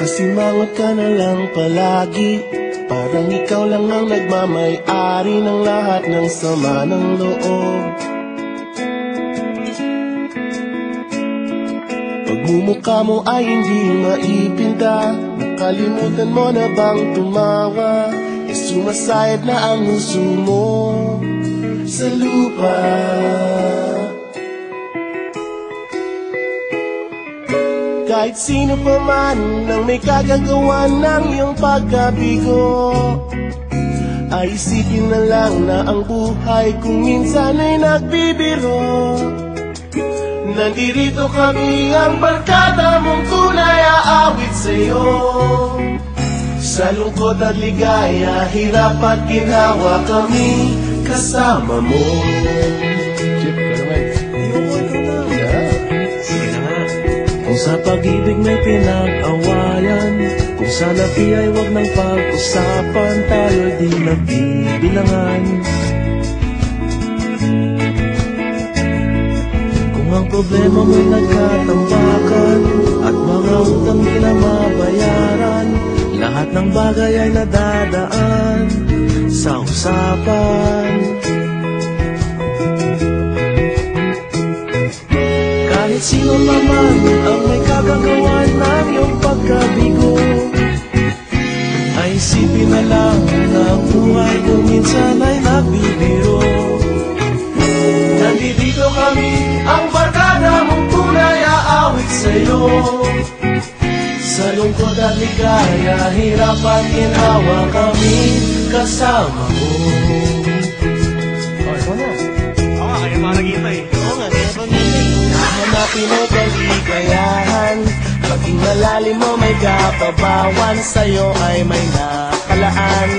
Kasimangot ka na lang palagi, parang ikaw lang ang nagmamay-ari ng lahat ng sama ng loob. Pagmumukha mo ay hindi maipinta, nakalimutan mo na bang tumawa? E sumasayad na ang huso mo sa lupa. Kahit sino pa man ang may kagagawa ng iyong pagkabigo, ay isipin na lang na ang buhay kung minsan ay nagbibiro. Nandirito kami ang barkada mong tunay aawit sa'yo. Sa lungkot at ligaya, hirap at ginhawa kami kasama mo. Kung sa pag-ibig may pinag-awayan, kung sa labi ay wag nang pag-usapan, tayo'y di nagbibilangan. Kung ang problema mo'y nagkatambakan at mga utang di na mabayaran, lahat ng bagay ay nadadaan sa usapan. Kahit sino naman ang may kagagawa ng iyong pagkabigo, ay isipin na lang na ang buhay kung minsan ay nagbibiro. Nandito kami, ang barkada mong tunay aawit sa'yo. Sa lungkot at ligaya, hirap at ginhawa kami kasama mo. Ikaw na. Oo nga, kaya parang kita eh. Oo nga, kaya pag-ibig hanapin mo kaligayahan. Paging malalim mo may kapabawan, sa'yo ay may nakalaan.